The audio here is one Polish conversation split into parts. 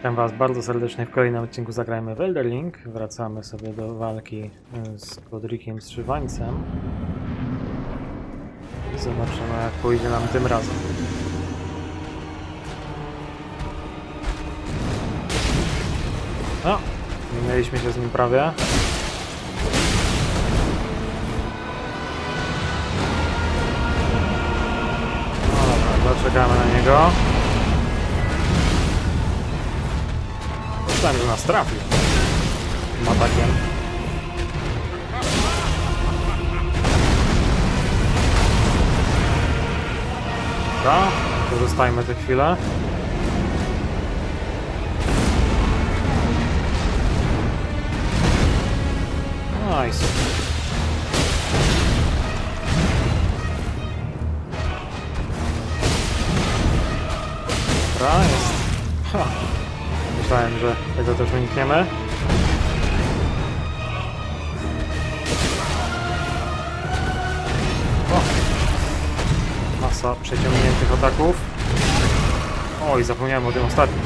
Witam Was bardzo serdecznie w kolejnym odcinku Zagrajmy w Elden. Wracamy sobie do walki z Godrikiem Strzywańcem. Zobaczymy, jak pójdzie nam tym razem. No, minęliśmy się z nim prawie. No dobra, zaczekamy na niego. Myślałem, że nas trafił tym atakiem. Dobra, korzystajmy tę chwilę. No i super. Dobra, jest. Ha. Myślałem, że tego też unikniemy. O! Masa przeciągniętych ataków. Oj, zapomniałem o tym ostatnim.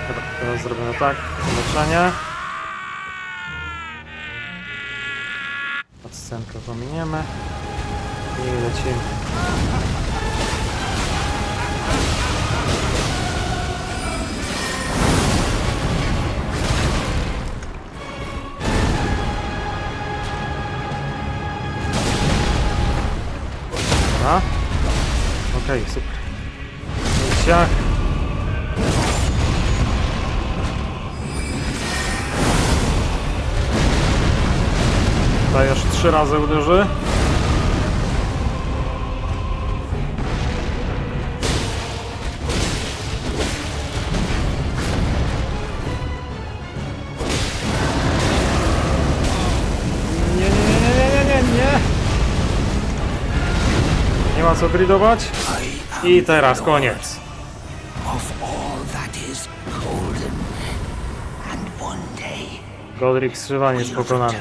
Dobra, teraz zrobimy tak. Leczenie. Odscenkę pominiemy. I lecimy. Okej, super. Ciach. Tutaj już 3 razy uderzy. Nie ma co gridować. I teraz koniec. Godrik Strzywańc pokonany.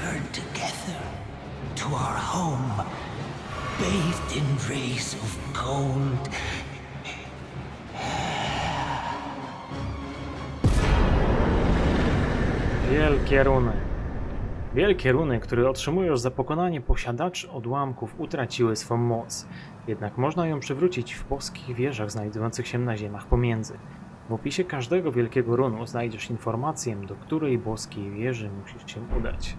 Wielkie runy. Wielkie runy, które otrzymujesz za pokonanie posiadaczy odłamków, utraciły swą moc. Jednak można ją przywrócić w boskich wieżach znajdujących się na ziemiach pomiędzy. W opisie każdego wielkiego runu znajdziesz informację, do której boskiej wieży musisz się udać.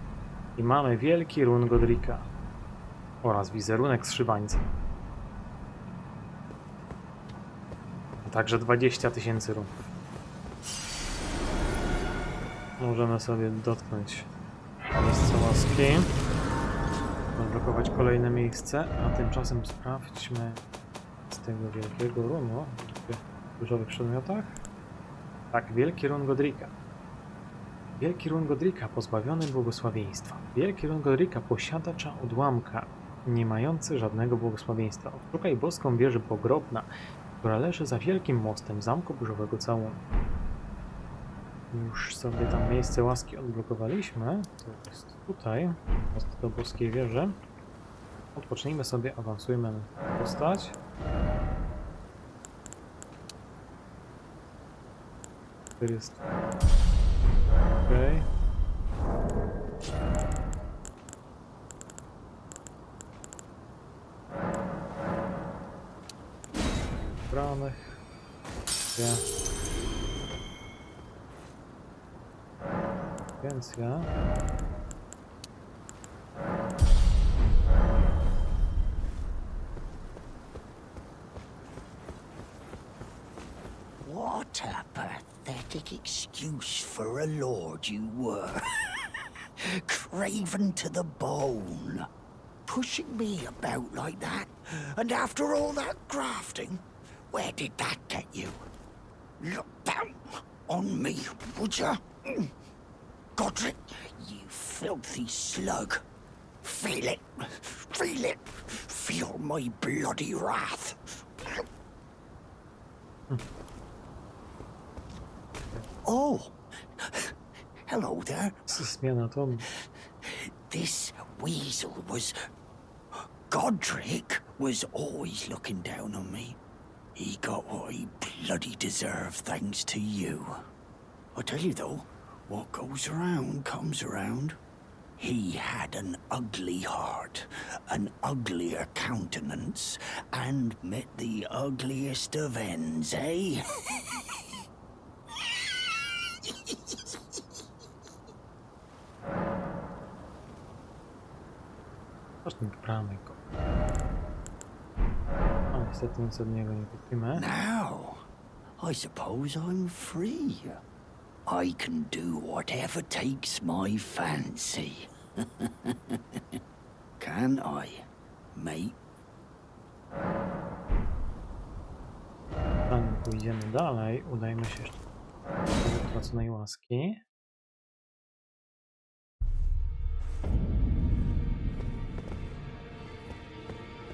I mamy wielki run Godrika oraz wizerunek Strzywańca. A także 20 000 run. Możemy sobie dotknąć miejsca łaski. Odblokować kolejne miejsce, a tymczasem sprawdźmy z tego wielkiego runu w różowych przedmiotach. Tak, wielki run Godrika. Wielki run Godrika pozbawiony błogosławieństwa. Wielki run Godrika posiadacza odłamka, nie mający żadnego błogosławieństwa. Odszukaj boską wieżę pogrobna, która leży za wielkim mostem zamku burzowego całunku. Już sobie tam miejsce łaski odblokowaliśmy. To jest tutaj, most do boskiej wieży. Odpocznijmy sobie, awansujmy na postać. To jest... Okej. Branych. Więc ja... What a pathetic excuse for a lord you were. Craven to the bone. Pushing me about like that, and after all that grafting, where did that get you? Look down on me, would you? Godric, you filthy slug. Feel it. Feel it. Feel my bloody wrath. Oh, hello there. Zmiana tonu. This weasel was Godric. was always looking down on me. He got what he bloody deserved thanks to you. I tell you though, what goes around comes around. He had an ugly heart, an uglier countenance, and met the ugliest of ends, eh? Zacznij bramy go. A niestety nic od niego nie kupimy. Now, I suppose I'm free. I can do whatever takes my fancy. Can I, mate? Zanim pójdziemy dalej, udajmy się jeszcze do utraconej łaski.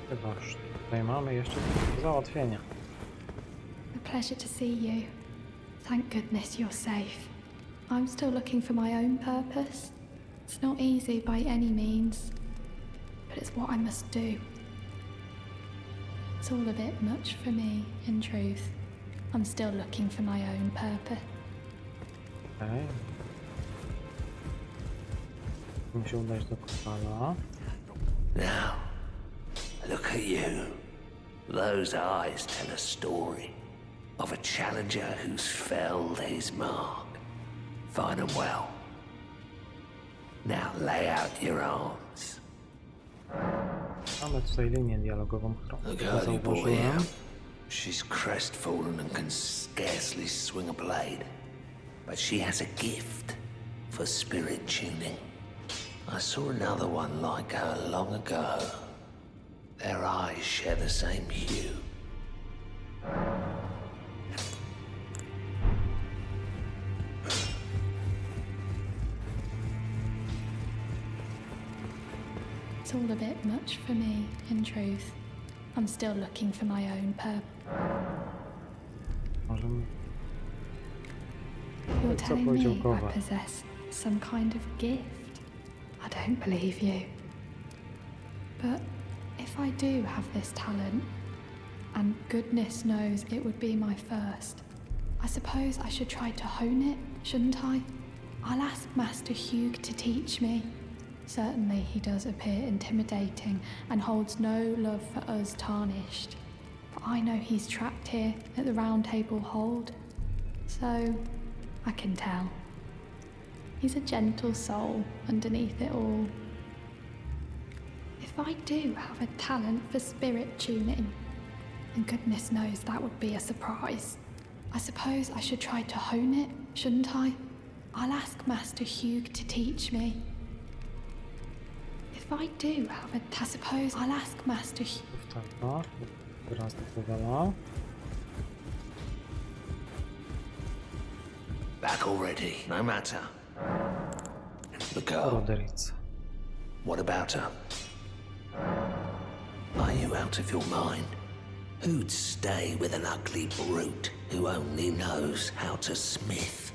Chybaż tutaj mamy jeszcze do załatwienia. A pleasure to see you. Thank goodness you're safe. I'm still looking for my own purpose. It's not easy by any means, but it's what I must do. It's all a bit much for me, in truth. I'm still looking for my own purpose. Okej. Musimy się udać do kopala. Now, look at you. Those eyes tell a story of a challenger who's felled his mark. Fine and well. Now lay out your arms. Mamy tutaj linię dialogową, którą The tylko girl you brought zauważyłem. here, she's crestfallen and can scarcely swing a blade. But she has a gift for spirit tuning. I saw another one like her long ago. Their eyes share the same hue. It's all a bit much for me, in truth. I'm still looking for my own purpose. Możemy... You're Co telling me podziękować? I possess some kind of gift? I don't believe you. But if I do have this talent, and goodness knows it would be my first, I suppose I should try to hone it, shouldn't I? I'll ask Master Hugh to teach me. Certainly he does appear intimidating and holds no love for us tarnished. For I know he's trapped here at the Round Table Hold. So I can tell. He's a gentle soul underneath it all. If I do have a talent for spirit tuning, and goodness knows that would be a surprise, I suppose I should try to hone it, shouldn't I? I'll ask Master Hugh to teach me. If I do have a I suppose I'll ask Master Hugh. Powtarza. Teraz dopowiada. Back already, no matter. The girl, Roderick. what about her? Are you out of your mind? Who'd stay with an ugly brute who only knows how to smith?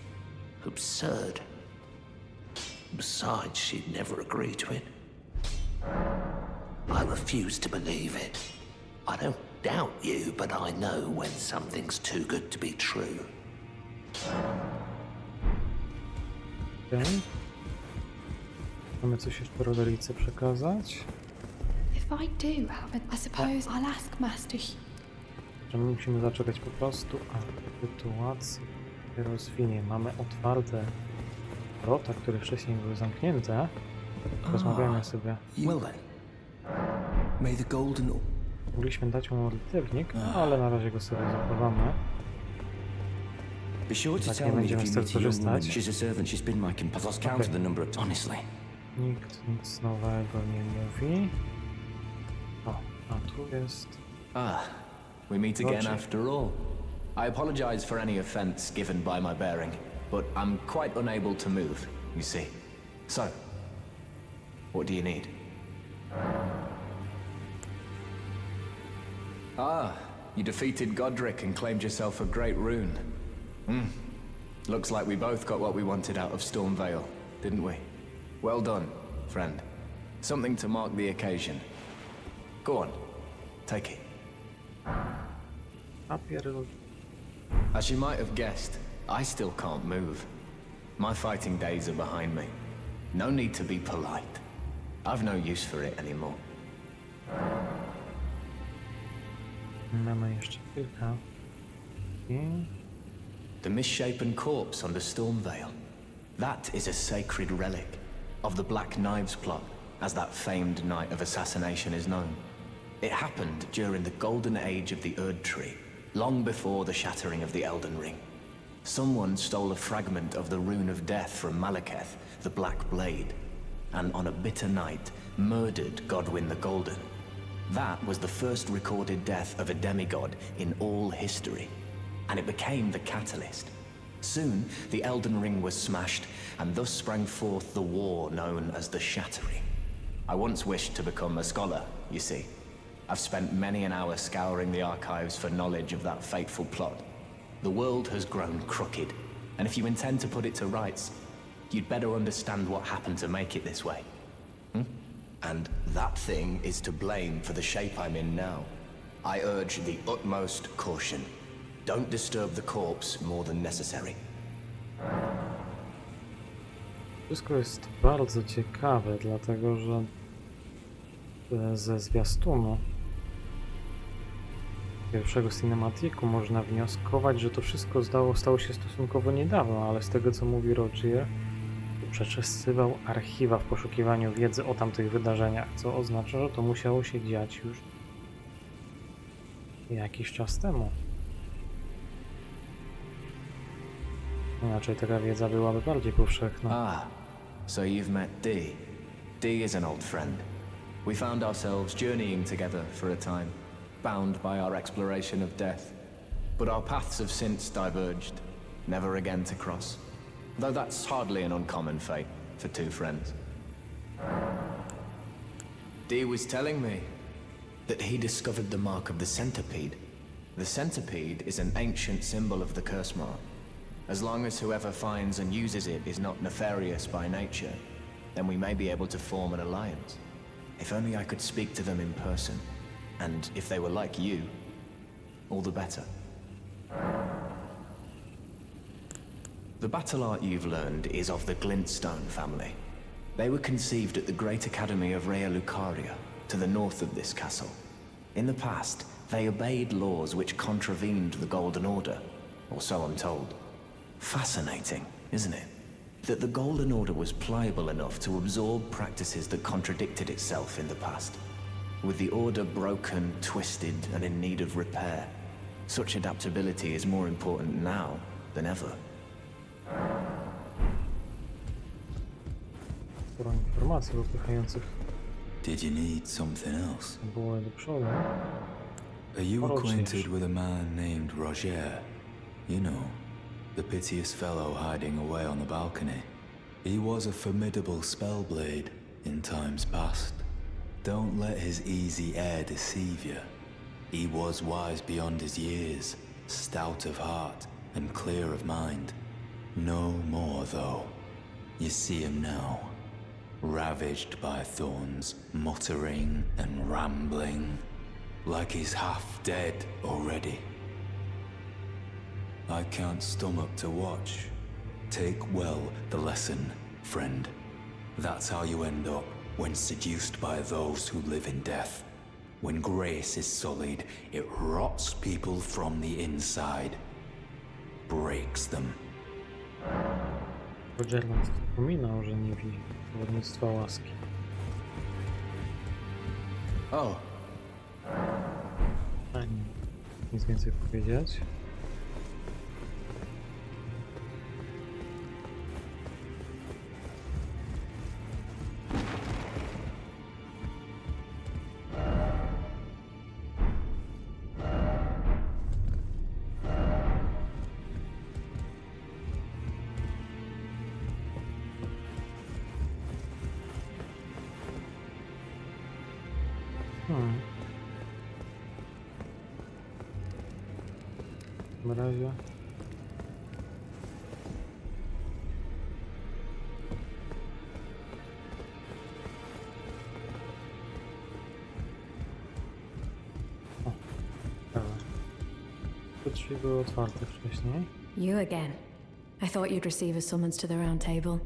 Absurd. Besides, she'd never agree to it. I refuse to believe it. I don't doubt you, but I know when something's too good to be true. Okay. Mamy coś jeszcze Roderice przekazać? If I do have a I suppose I'll ask Master Hugh. Że my musimy zaczekać po prostu, a sytuacja się rozwinie. Mamy otwarte wrota, które wcześniej były zamknięte. Rozmawiamy sobie. Well then, may the golden... Mogliśmy dać mu modlitewnik, ale na razie go sobie zachowamy. Be sure to Tak, tell nie me będziemy if z you tego meet a young woman. korzystać. She's a servant. She's been my companion. I've lost count of the number of... Honestly. Nikt nic nowego nie mówi. O, a tu jest... Ah, we meet again Gotcha. after all. I apologize for any offense given by my bearing, but I'm quite unable to move, you see. So, what do you need? Ah, you defeated Godric and claimed yourself a great rune. Looks like we both got what we wanted out of Stormvale, didn't we? Well done, friend. Something to mark the occasion. Go on, Take it. A pierdol. As you might have guessed, I still can't move. My fighting days are behind me. No need to be polite. I've no use for it anymore. Mamy jeszcze kilka. I The misshapen corpse under Stormvale. That is a sacred relic of the Black Knives plot, as that famed night of assassination is known. It happened during the golden age of the Erd Tree, long before the shattering of the Elden Ring. Someone stole a fragment of the Rune of Death from Malekith, the Black Blade, and on a bitter night, murdered Godwyn the Golden. That was the first recorded death of a demigod in all history, and it became the catalyst. Soon, the Elden Ring was smashed, and thus sprang forth the war known as the Shattering. I once wished to become a scholar, you see. I've spent many an hour scouring the archives for knowledge of that fateful plot. The world has grown crooked, and if you intend to put it to rights, you'd better understand what happened to make it this way. And that thing is to blame for the shape I'm in now. I urge the utmost caution. Don't disturb the corpse more than necessary. wszystko jest bardzo ciekawe, dlatego że ze zwiastunu pierwszego cinematiku można wnioskować, że to wszystko stało się stosunkowo niedawno, ale z tego co mówi Roger, przeczesywał archiwa w poszukiwaniu wiedzy o tamtych wydarzeniach, co oznacza, że to musiało się dziać już jakiś czas temu. Inaczej taka wiedza byłaby bardziej powszechna. Ah, so you've met Dee. Dee is an old friend. We found ourselves journeying together for a time, bound by our exploration of death. But our paths have since diverged, never again to cross. Though that's hardly an uncommon fate for two friends. Dee was telling me that he discovered the mark of the centipede. The centipede is an ancient symbol of the curse mark. As long as whoever finds and uses it is not nefarious by nature, then we may be able to form an alliance. If only I could speak to them in person, and if they were like you, all the better. The battle art you've learned is of the Glintstone family. They were conceived at the Great Academy of Rea Lucaria, to the north of this castle. In the past, they obeyed laws which contravened the Golden Order, or so I'm told. Fascinating, isn't it? That the Golden Order was pliable enough to absorb practices that contradicted itself in the past. With the Order broken, twisted, and in need of repair, such adaptability is more important now than ever. Sporo informacji popychających Did you need something else? było do przodu. Are you Roger. acquainted with a man named Roger? You know, the piteous fellow hiding away on the balcony. He was a formidable spellblade in times past. Don't let his easy air deceive you. He was wise beyond his years, stout of heart and clear of mind. No more, though. You see him now, ravaged by thorns, muttering and rambling, like he's half dead already. I can't stomach to watch. Take well the lesson, friend. That's how you end up when seduced by those who live in death. When grace is sullied, it rots people from the inside, breaks them. Roger nam wspominał, że nie widzi przewodnictwa łaski. Oh, Ani nic więcej powiedzieć. W razie Te drzwi były otwarte wcześniej. You again. I thought you'd receive a summons to the round table.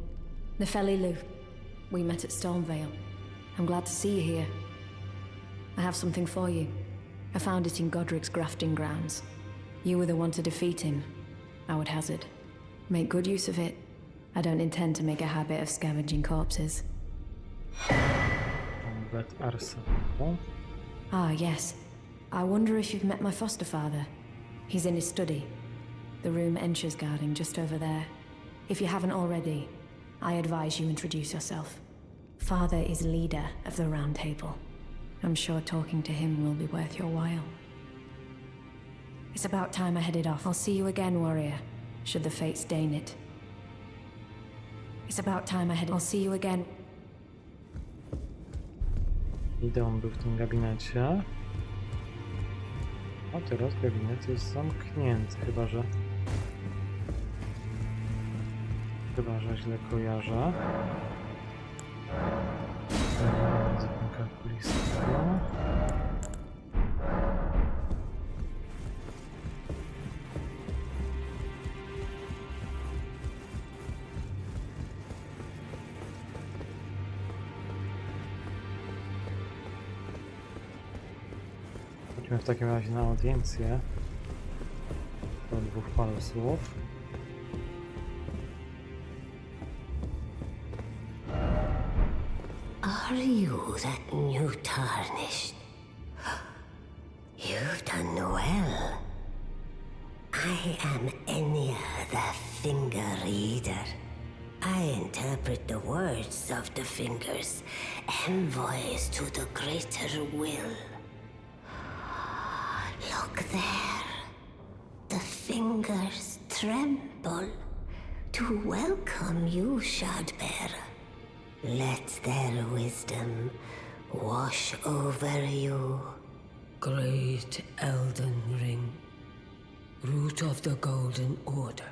Nefeli Lu. We met at Stormvale. I'm glad to see you here. I have something for you. I found it in Godric's grafting grounds. You were the one to defeat him, I would hazard. Make good use of it. I don't intend to make a habit of scavenging corpses. Bet arsenału. Ah, yes. I wonder if you've met my foster father. He's in his study. The room Ensha's guarding just over there. If you haven't already, I advise you introduce yourself. Father is leader of the Round Table. I'm sure talking to him will be worth your while. It's about time I headed off. I'll see you again, warrior, should the fates deign it. It's about time I headed. I'll see you again. Ideą był w tym gabinecie. A teraz gabinet jest zamknięty, chyba że źle kojarzę. Zapinka kulisowego. Chodźmy w takim razie na audiencję. Do dwóch paru słów. Are you that new tarnished? You've done well. I am Enya the Finger Reader. I interpret the words of the fingers, envoys to the greater will. Look there. The fingers tremble to welcome you, Shardbearer. Let their wisdom wash over you. Great Elden Ring, root of the Golden Order,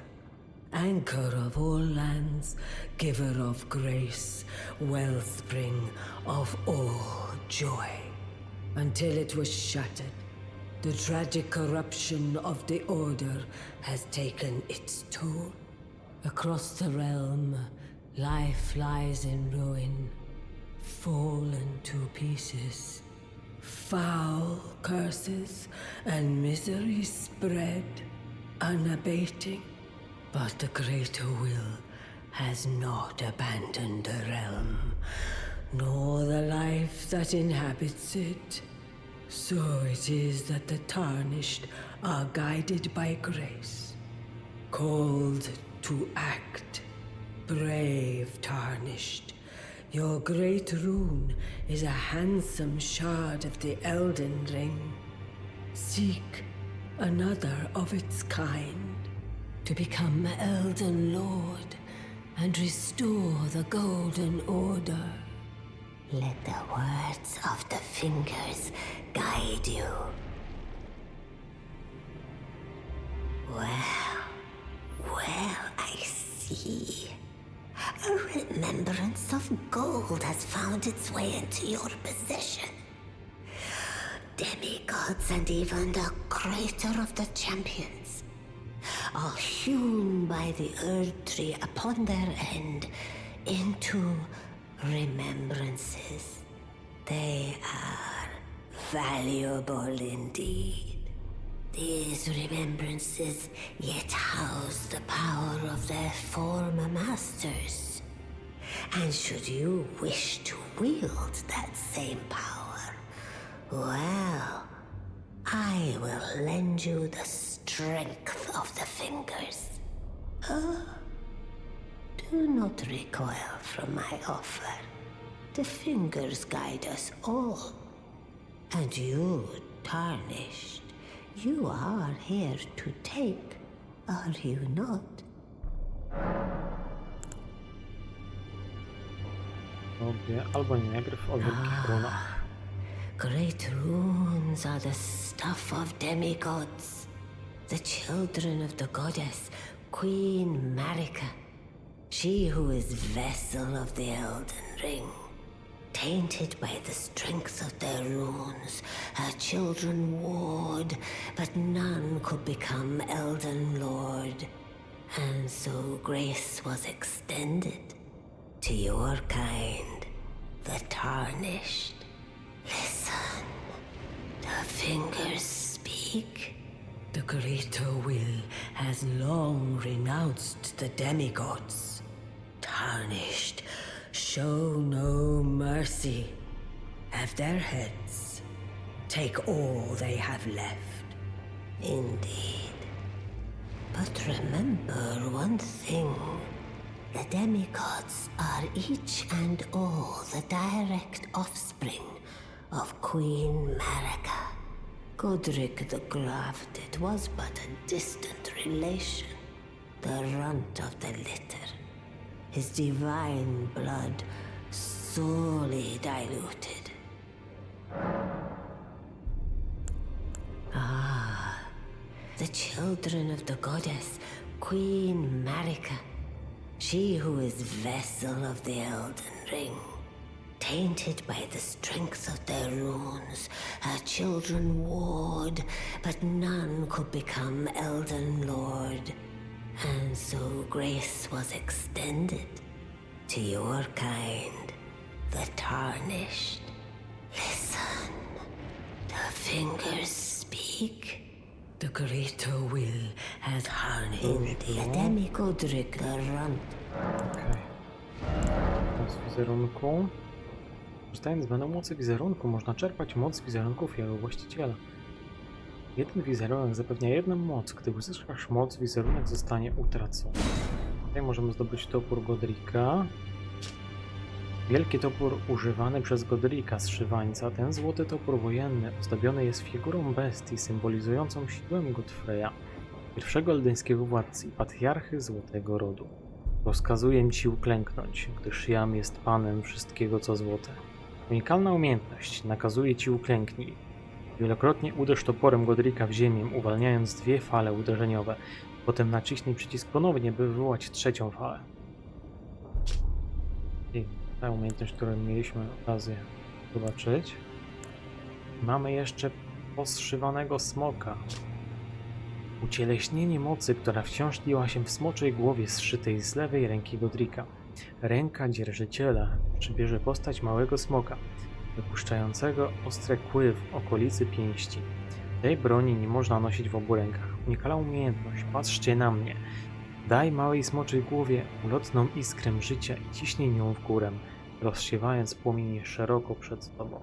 anchor of all lands, giver of grace, wellspring of all joy. Until it was shattered, the tragic corruption of the Order has taken its toll. Across the realm, life lies in ruin, fallen to pieces. Foul curses and misery spread, unabating. But the greater will has not abandoned the realm, nor the life that inhabits it. So it is that the tarnished are guided by grace, called to act. Brave tarnished, your great rune is a handsome shard of the Elden Ring. Seek another of its kind to become Elden Lord and restore the Golden Order. Let the words of the fingers guide you. Well, I see. A remembrance of gold has found its way into your possession. Demigods and even the creator of the champions are hewn by the Earth Tree upon their end into remembrances. They are valuable indeed. These remembrances yet house the power of their former masters. And should you wish to wield that same power, well, I will lend you the strength of the fingers. Do not recoil from my offer. The fingers guide us all. And you, tarnished, you are here to take, are you not? Albo nie, gryf o wielkich runach. Great runes are the stuff of demigods, the children of the goddess, Queen Marika, she who is vessel of the Elden Ring. Tainted by the strength of their runes, her children warred, but none could become Elden Lord. And so grace was extended to your kind, the Tarnished. Listen, the fingers speak. The greater will has long renounced the demigods. Tarnished, show no mercy. Have their heads. Take all they have left. Indeed. But remember one thing. The demigods are each and all the direct offspring of Queen Marika. Godric the Grafted was but a distant relation, the runt of the litter. His divine blood sorely diluted. Ah, the children of the goddess, Queen Marika. She who is vessel of the Elden Ring. Tainted by the strength of their runes, her children warred, but none could become Elden Lord. And so grace was extended to your kind, the Tarnished. Listen, the fingers speak. The greater will has harnessed the demi-Godric the Runt. Okej. Moc wizerunku. Korzystając z menu mocy wizerunku, można czerpać moc wizerunków jego właściciela. Jeden wizerunek zapewnia jedną moc. Gdy uzyskasz moc, wizerunek zostanie utracony. Tutaj możemy zdobyć topór Godrika. Wielki topór używany przez Godrika z Szywańca. Ten złoty topór wojenny ozdobiony jest figurą bestii symbolizującą siłę Godfreya, pierwszego eldyńskiego władcy i patriarchy Złotego Rodu. Rozkazuję ci uklęknąć, gdyż jam jest panem wszystkiego co złote. Unikalna umiejętność. Nakazuje ci uklęknij. Wielokrotnie uderz toporem Godrika w ziemię, uwalniając 2 fale uderzeniowe. Potem naciśnij przycisk ponownie, by wywołać 3. falę. I ta umiejętność, którą mieliśmy okazję zobaczyć. Mamy jeszcze poszywanego smoka. Ucieleśnienie mocy, która wciąż tliła się w smoczej głowie zszytej z lewej ręki Godrika. Ręka dzierżyciela przybierze postać małego smoka, wypuszczającego ostre kły w okolicy pięści. Tej broni nie można nosić w obu rękach. Unikalna umiejętność. Patrzcie na mnie. Daj małej smoczej głowie ulotną iskrę życia i ciśnij nią w górę, rozsiewając płomienie szeroko przed tobą.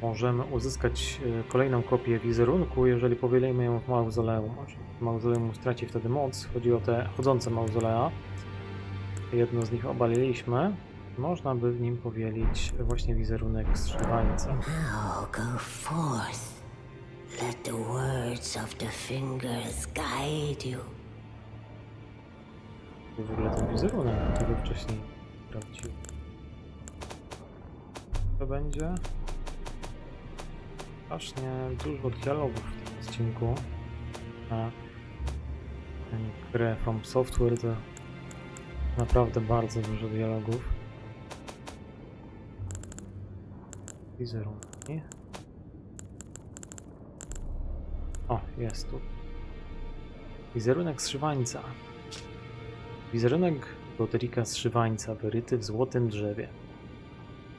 Możemy uzyskać kolejną kopię wizerunku, jeżeli powielimy ją w mauzoleum. Mauzoleum straci wtedy moc. Chodzi o te chodzące mauzolea. Jedno z nich obaliliśmy. Można by w nim powielić właśnie wizerunek z Szywańca. Now go forth. Let the words of the fingers guide you. W ogóle ten wizerunek, który wcześniej sprawdził. To będzie strasznie dużo dialogów w tym odcinku. A grę From Software to naprawdę bardzo dużo dialogów. Wizerunki. O, jest tu. Wizerunek z Szywańca. Wizerunek Godrika z Szywańca, wyryty w złotym drzewie.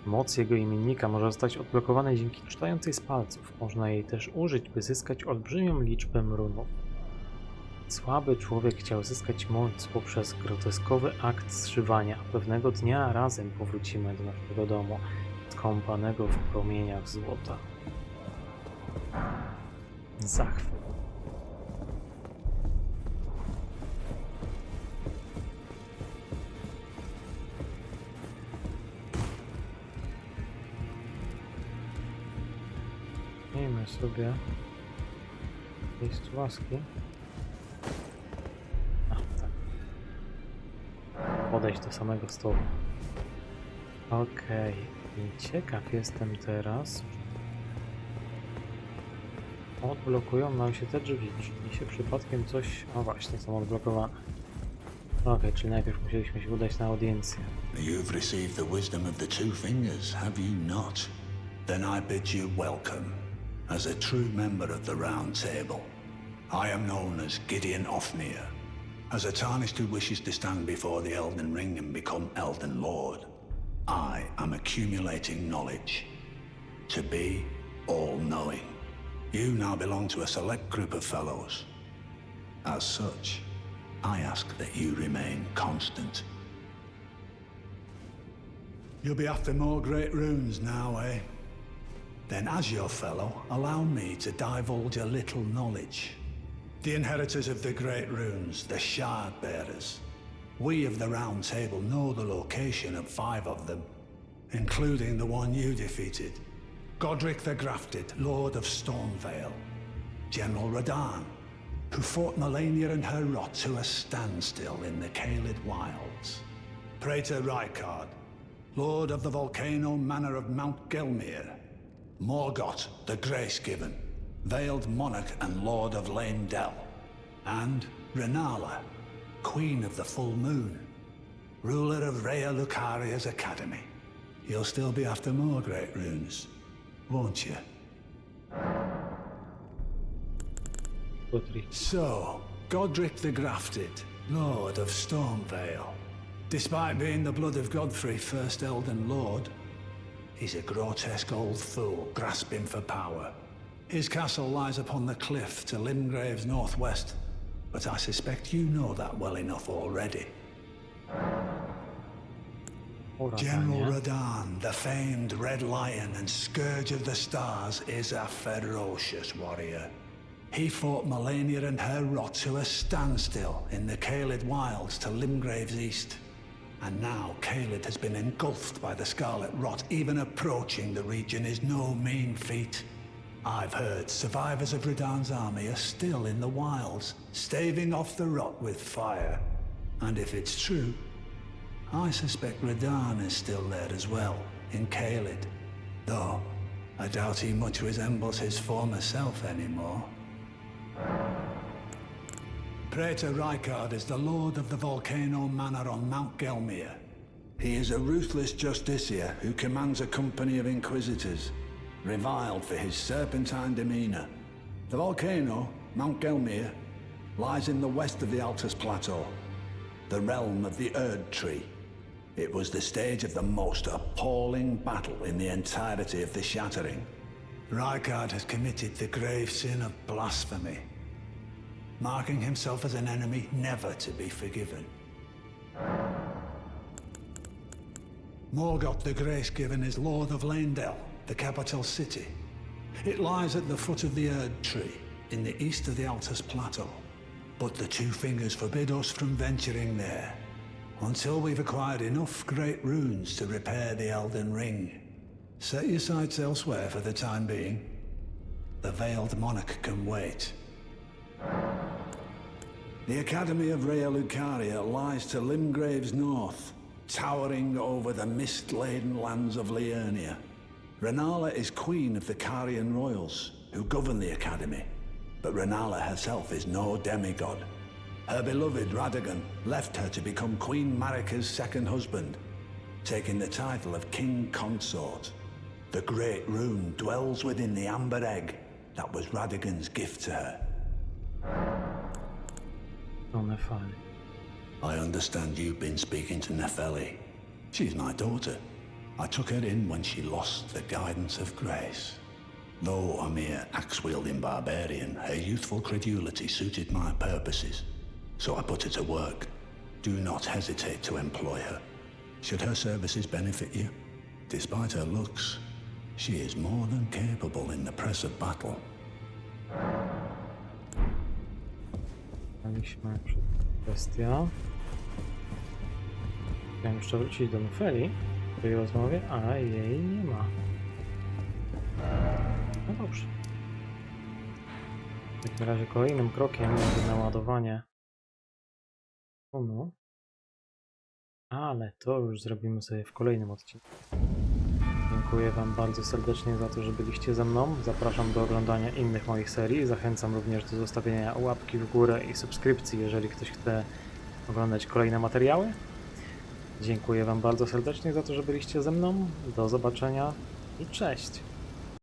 Moc jego imiennika może zostać odblokowana dzięki czytającej z palców. Można jej też użyć, by zyskać olbrzymią liczbę runów. Słaby człowiek chciał zyskać moc poprzez groteskowy akt zszywania. Pewnego dnia razem powrócimy do naszego domu, skąpanego w promieniach złota. Zachwyt. Miejmy sobie miejscu łaski. A, tak. Podejść do samego stołu. Okej. I ciekaw jestem teraz. Odblokują nam się te drzwi. Czy mi się przypadkiem coś... O właśnie, są odblokowane. Okej, czyli najpierw musieliśmy się udać na audiencję. You've received the wisdom of the two fingers, have you not? Then I bid you welcome, as a true member of the Round Table. I am known as Gideon Ofnir, as a tarnished who wishes to stand before the Elden Ring and become Elden Lord. I am accumulating knowledge, to be all-knowing. You now belong to a select group of fellows. As such, I ask that you remain constant. You'll be after more great runes now, eh? Then as your fellow, allow me to divulge a little knowledge. The inheritors of the great runes, the Shard Bearers. We of the Round Table know the location of 5 of them, including the one you defeated. Godric the Grafted, Lord of Stormvale. General Radahn, who fought Melania and her rot to a standstill in the Caelid Wilds. Praetor Rykard, Lord of the Volcano Manor of Mount Gelmir. Morgoth the Grace-Given, Veiled Monarch and Lord of Leyndell. And Renala, Queen of the Full Moon, ruler of Rhea Lucaria's Academy. You'll still be after more great runes, won't you? So, Godric the Grafted, Lord of Stormvale. Despite being the blood of Godfrey, first Elden Lord, he's a grotesque old fool grasping for power. His castle lies upon the cliff to Limgrave's northwest, but I suspect you know that well enough already. General Radahn, the famed Red Lion and Scourge of the Stars, is a ferocious warrior. He fought Melania and her rot to a standstill in the Caelid Wilds to Limgrave's east. And now Caelid has been engulfed by the Scarlet Rot. Even approaching the region is no mean feat. I've heard survivors of Radahn's army are still in the wilds, staving off the rot with fire. And if it's true, I suspect Radahn is still there as well, in Caelid. Though, I doubt he much resembles his former self anymore. Praetor Rykard is the Lord of the Volcano Manor on Mount Gelmir. He is a ruthless justiciar who commands a company of inquisitors, reviled for his serpentine demeanor. The volcano, Mount Gelmir, lies in the west of the Altus Plateau, the realm of the Erd Tree. It was the stage of the most appalling battle in the entirety of the Shattering. Rykard has committed the grave sin of blasphemy, marking himself as an enemy never to be forgiven. Morgoth the Grace-Given is Lord of Leyndell, the capital city. It lies at the foot of the Erd Tree, in the east of the Altus Plateau. But the Two Fingers forbid us from venturing there, until we've acquired enough great runes to repair the Elden Ring. Set your sights elsewhere for the time being. The Veiled Monarch can wait. The Academy of Rhea Lucaria lies to Limgrave's north, towering over the mist-laden lands of Liurnia. Renala is queen of the Carian royals, who govern the Academy. But Renala herself is no demigod. Her beloved Radagon left her to become Queen Marika's second husband, taking the title of King Consort. The Great Rune dwells within the amber egg that was Radagon's gift to her. I understand you've been speaking to Nefeli. She's my daughter. I took her in when she lost the guidance of grace. Though a mere axe-wielding barbarian, her youthful credulity suited my purposes. So I put her to work. Do not hesitate to employ her. Should her services benefit you, despite her looks, she is more than capable in the press of battle. Kwestia. Chciałem jeszcze wrócić do Nefeli w tej rozmowie, a jej nie ma. No dobrze. W takim razie kolejnym krokiem będzie naładowanie runu, ale to już zrobimy sobie w kolejnym odcinku. Dziękuję Wam bardzo serdecznie za to, że byliście ze mną. Zapraszam do oglądania innych moich serii. Zachęcam również do zostawienia łapki w górę i subskrypcji, jeżeli ktoś chce oglądać kolejne materiały. Dziękuję Wam bardzo serdecznie za to, że byliście ze mną. Do zobaczenia i cześć!